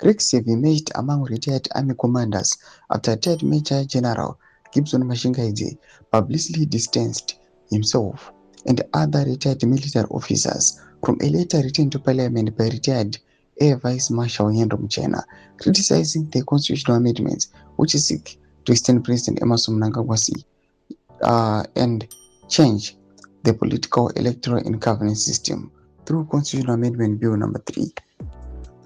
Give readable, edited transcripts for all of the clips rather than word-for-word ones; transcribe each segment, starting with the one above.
Critics have emerged among retired army commanders after retired Major General Gibson Mashingaidze publicly distanced himself and other retired military officers from a letter written to Parliament by retired Air Vice Marshal Henry Muchena, criticizing the constitutional amendments which seek to extend President Emerson Mnangagwa and change the political, electoral, and governance system through Constitutional Amendment Bill number 3.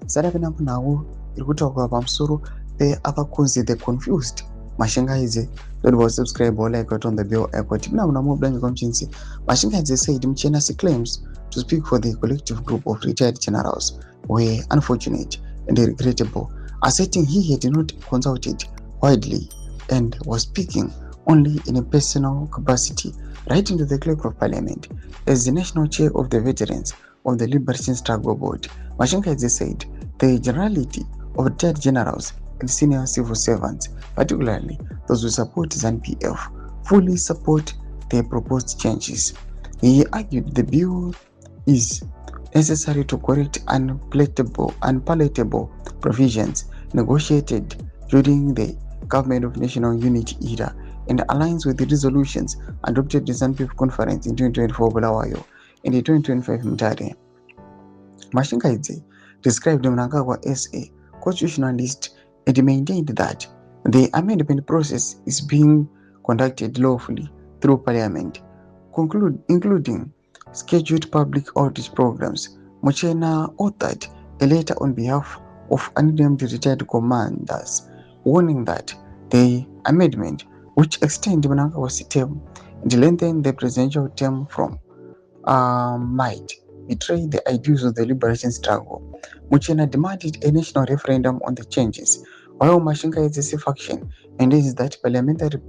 Sarapinapo nawo iri kutaurwa pamusoro peavakunzi the confused Mashingaidze. Don't was subscribe or like on the bill equity. Now, more blank conscience. Mashingaidze said Muchena's claims to speak for the collective group of retired generals were unfortunate and regrettable, asserting he had not consulted widely and was speaking only in a personal capacity. Writing to the Clerk of Parliament as the national chair of the veterans of the Liberation Struggle Board, Mashingaidze said the generality of retired generals and senior civil servants, particularly those who support ZANU-PF, fully support the proposed changes. He argued the bill is necessary to correct unpalatable provisions negotiated during the Government of National Unity era and aligns with the resolutions adopted at the ZANU-PF conference in 2024 Bulawayo and the 2025 Mutare. Mashingaidze described Mnangagwa as a constitutionalist and maintained that the amendment process is being conducted lawfully through Parliament, including scheduled public outreach programs. Muchena authored a letter on behalf of unnamed retired commanders, warning that the amendment, which extends Mnangagwa's term and lengthen the presidential term from might betray the ideals of the liberation struggle. Muchena demanded a national referendum on the changes, while Mashingaidze's faction maintains that parliamentary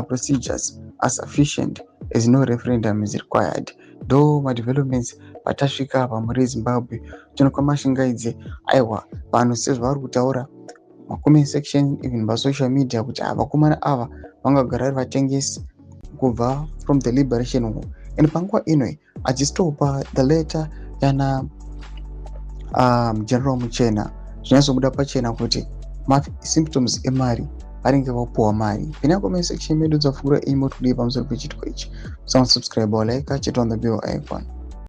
procedures are sufficient as no referendum is required. Though my developments patasvika pamuri Zimbabwe tinoka Mashingaidze aiwa vanhu sezvavari kutaura comment section even pasocial media kuti vakomana ava vangagara vari vatengesi kubva from the liberation war, and panguva ino achistopa the letter yana General Muchena zvinyazobuda pachena kuti symptoms emari varinge vapuwa mari. Pina comment section medu dzavhura imo today pamusoro pechitiko ichi. Subscribe or like, check on the bell icon.